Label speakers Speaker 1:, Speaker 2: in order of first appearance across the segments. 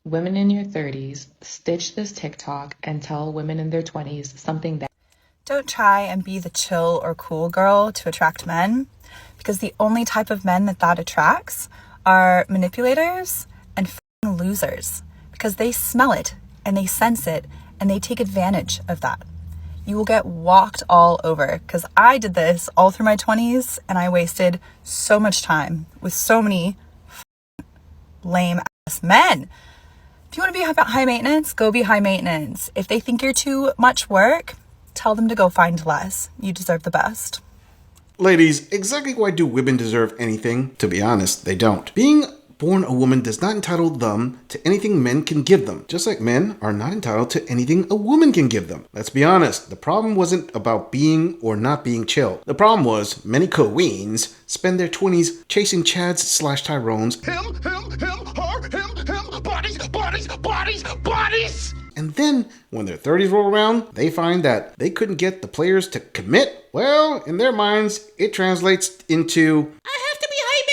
Speaker 1: Women in your 30s, stitch this TikTok and tell women in their 20s something that.
Speaker 2: Don't try and be the chill or cool girl to attract men, because the only type of men that attracts are manipulators and f***ing losers, because they smell it and they sense it and they take advantage of that. You will get walked all over, because I did this all through my 20s and I wasted so much time with so many lame ass men. If you want to be high maintenance, go be high maintenance. If they think you're too much work, tell them to go find less. You deserve the best.
Speaker 3: Ladies, exactly why do women deserve anything? To be honest, they don't. Being born a woman does not entitle them to anything men can give them, just like men are not entitled to anything a woman can give them. Let's be honest, the problem wasn't about being or not being chill. The problem was many queens spend their 20s chasing Chads/Tyrones. Him, her, bodies. And then, when their 30s roll around, they find that they couldn't get the players to commit. Well, in their minds, it translates into, I have to be high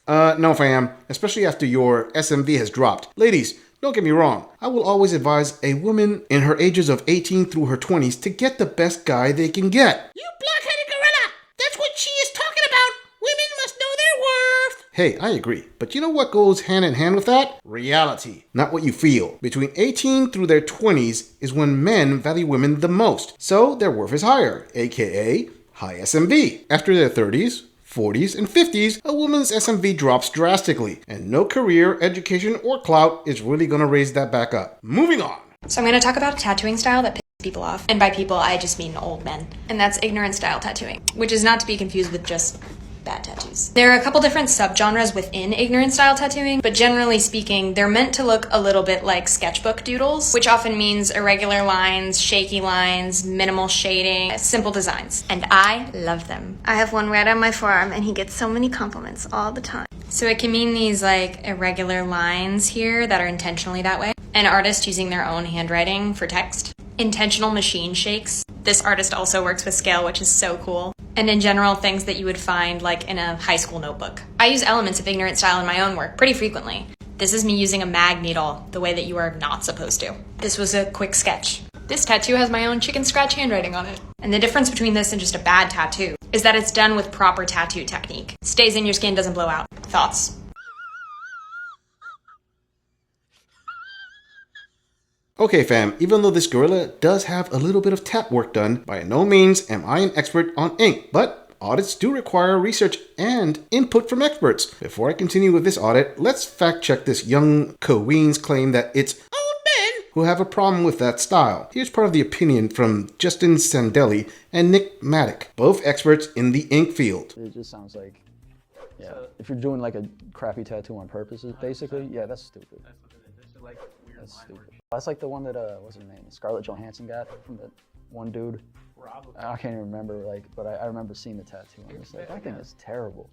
Speaker 3: maintenance. No fam, especially after your SMV has dropped. Ladies, don't get me wrong. I will always advise a woman in her ages of 18 through her 20s to get the best guy they can get. You block-headed gorilla! That's what she is talking about! Women must know their worth! Hey, I agree. But you know what goes hand in hand with that? Reality, not what you feel. Between 18 through their 20s is when men value women the most. So their worth is higher, aka high SMV. After their 30s, 40s, and 50s, a woman's SMV drops drastically, and no career, education, or clout is really gonna raise that back up. Moving on.
Speaker 4: So I'm going to talk about a tattooing style that pisses people off. And by people, I just mean old men. And that's ignorant style tattooing, which is not to be confused with just bad tattoos. There are a couple different subgenres within ignorant style tattooing, but generally speaking, they're meant to look a little bit like sketchbook doodles, which often means irregular lines, shaky lines, minimal shading, simple designs. And I love them. I have one right on my forearm and he gets so many compliments all the time. So it can mean these like irregular lines here that are intentionally that way. An artist using their own handwriting for text. Intentional machine shakes. This artist also works with scale, which is so cool. And in general, things that you would find like in a high school notebook. I use elements of ignorant style in my own work pretty frequently. This is me using a mag needle the way that you are not supposed to. This was a quick sketch. This tattoo has my own chicken scratch handwriting on it. And the difference between this and just a bad tattoo is that it's done with proper tattoo technique. Stays in your skin, doesn't blow out. Thoughts?
Speaker 3: Okay fam, even though this gorilla does have a little bit of tat work done, by no means am I an expert on ink, but audits do require research and input from experts. Before I continue with this audit, let's fact check this young queen's claim that it's old men who have a problem with that style. Here's part of the opinion from Justin Sandelli and Nick Maddock, both experts in the ink field.
Speaker 5: It just sounds like, yeah, if you're doing like a crappy tattoo on purpose, basically, yeah, that's stupid. That's stupid. That's like the one that, what's his name? Scarlett Johansson got from that one dude. I can't even remember, but I remember seeing the tattoo and it's like, that thing is terrible.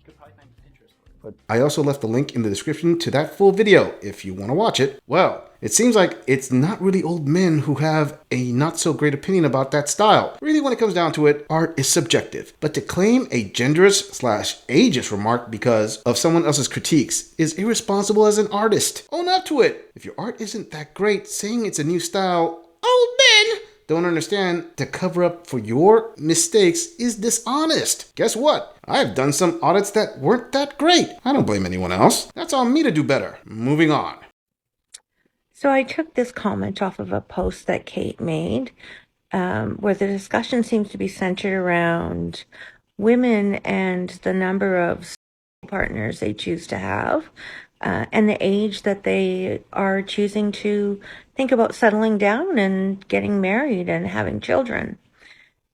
Speaker 5: But
Speaker 3: I also left the link in the description to that full video if you want to watch it. Well, it seems like it's not really old men who have a not so great opinion about that style. Really, when it comes down to it, art is subjective. But to claim a genderous/ageist remark because of someone else's critiques is irresponsible as an artist. Own up to it. If your art isn't that great, saying it's a new style, old men don't understand to cover up for your mistakes is dishonest. Guess what? I've done some audits that weren't that great. I don't blame anyone else. That's on me to do better. Moving on.
Speaker 6: So I took this comment off of a post that Kate made where the discussion seems to be centered around women and the number of partners they choose to have and the age that they are choosing to think about settling down and getting married and having children.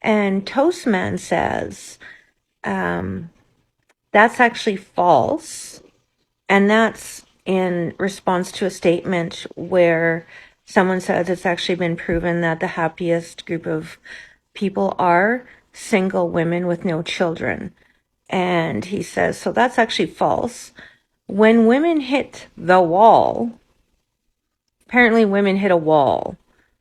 Speaker 6: And Toastman says that's actually false. And that's in response to a statement where someone says it's actually been proven that the happiest group of people are single women with no children. And he says, so that's actually false. When women hit the wall, apparently women hit a wall.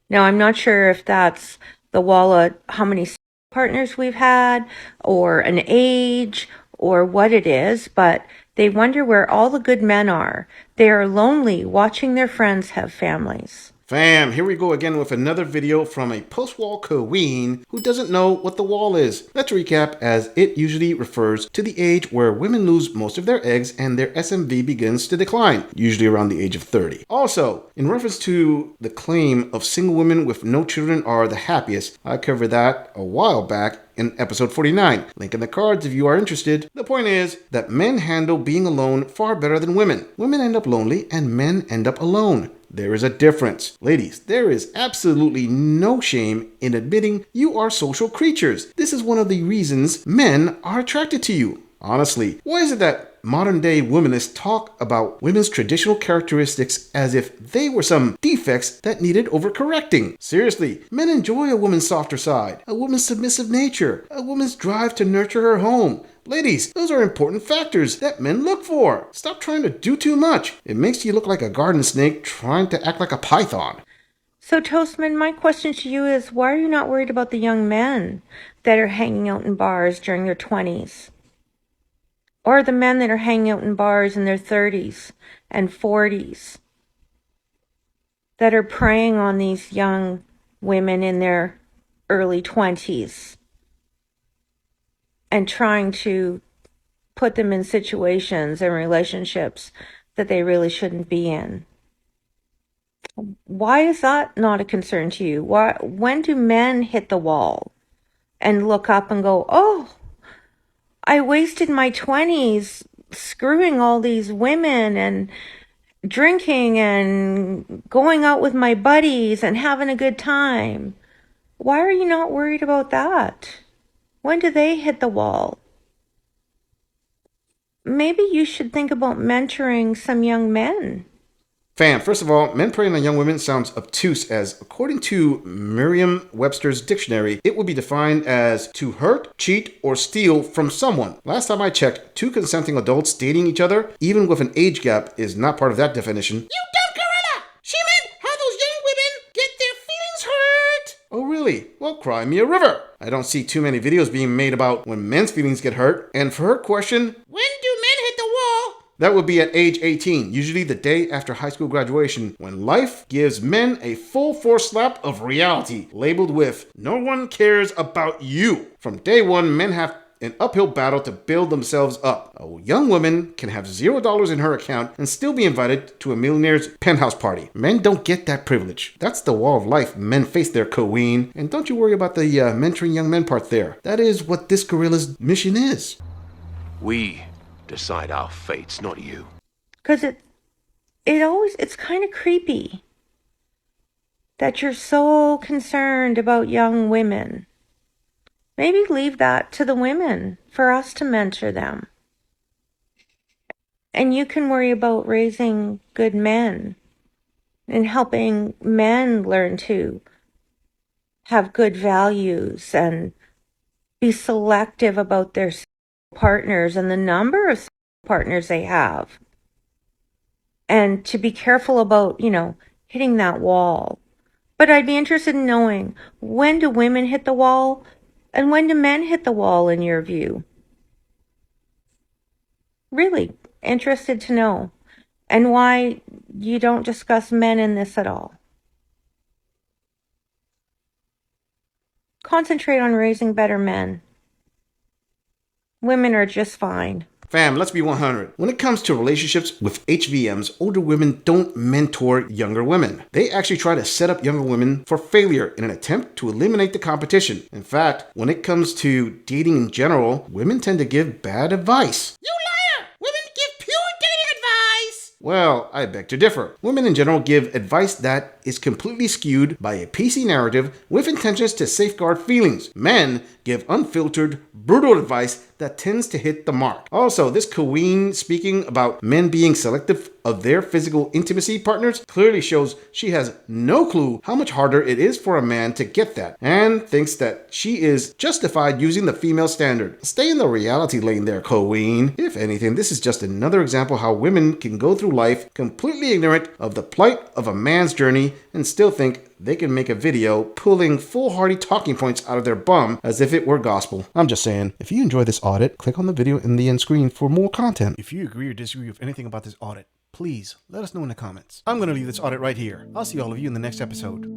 Speaker 6: Now, I'm not sure if that's the wall of how many partners we've had or an age or what it is, but They wonder where all the good men are. They are lonely watching their friends have families.
Speaker 3: Fam, here we go again with another video from a post-wall queen who doesn't know what the wall is. Let's recap, as it usually refers to the age where women lose most of their eggs and their SMV begins to decline, usually around the age of 30. Also, in reference to the claim of single women with no children are the happiest, I covered that a while back in episode 49. Link in the cards if you are interested. The point is that men handle being alone far better than women. Women end up lonely and men end up alone. There is a difference. Ladies, there is absolutely no shame in admitting you are social creatures. This is one of the reasons men are attracted to you. Honestly, why is it that modern day womanists talk about women's traditional characteristics as if they were some defects that needed overcorrecting? Seriously, men enjoy a woman's softer side, a woman's submissive nature, a woman's drive to nurture her home. Ladies, those are important factors that men look for. Stop trying to do too much. It makes you look like a garden snake trying to act like a python.
Speaker 6: So, Toastman, my question to you is, why are you not worried about the young men that are hanging out in bars during their 20s? Or the men that are hanging out in bars in their 30s and 40s that are preying on these young women in their early 20s and trying to put them in situations and relationships that they really shouldn't be in? Why is that not a concern to you? When do men hit the wall and look up and go, oh, I wasted my 20s screwing all these women and drinking and going out with my buddies and having a good time? Why are you not worried about that? When do they hit the wall? Maybe you should think about mentoring some young men.
Speaker 3: Fam, first of all, men preying on young women sounds obtuse, as according to Merriam-Webster's dictionary, it would be defined as to hurt, cheat, or steal from someone. Last time I checked, two consenting adults dating each other, even with an age gap, is not part of that definition.
Speaker 7: You dumb gorilla! She meant how those young women get their feelings hurt!
Speaker 3: Oh really? Well, cry me a river. I don't see too many videos being made about when men's feelings get hurt. And for her question,
Speaker 7: when do men hit the wall?
Speaker 3: that would be at age 18, usually the day after high school graduation, when life gives men a full force slap of reality, labeled with, no one cares about you. From day one, men have an uphill battle to build themselves up. A young woman can have $0 in her account and still be invited to a millionaire's penthouse party. Men don't get that privilege. That's the wall of life men face there, queen. And don't you worry about the mentoring young men part there. That is what this gorilla's mission is.
Speaker 8: We decide our fates, not you.
Speaker 6: Because it's kind of creepy that you're so concerned about young women. Maybe leave that to the women for us to mentor them. And you can worry about raising good men and helping men learn to have good values and be selective about their partners and the number of partners they have. And to be careful about, hitting that wall. But I'd be interested in knowing, when do women hit the wall? And when do men hit the wall, in your view? Really interested to know. And why you don't discuss men in this at all. Concentrate on raising better men. Women are just fine.
Speaker 3: Fam, let's be 100. When it comes to relationships with HVMs, older women don't mentor younger women. They actually try to set up younger women for failure in an attempt to eliminate the competition. In fact, when it comes to dating in general, women tend to give bad advice.
Speaker 7: You liar! Women give pure dating advice!
Speaker 3: Well, I beg to differ. Women in general give advice that is completely skewed by a PC narrative with intentions to safeguard feelings. Men give unfiltered, brutal advice that tends to hit the mark. Also, this queen speaking about men being selective of their physical intimacy partners clearly shows she has no clue how much harder it is for a man to get that, and thinks that she is justified using the female standard. Stay in the reality lane there, queen. If anything, this is just another example how women can go through life completely ignorant of the plight of a man's journey and still think they can make a video pulling foolhardy talking points out of their bum as if it were gospel. I'm just saying, if you enjoy this audit, click on the video in the end screen for more content. If you agree or disagree with anything about this audit, please let us know in the comments. I'm going to leave this audit right here. I'll see all of you in the next episode.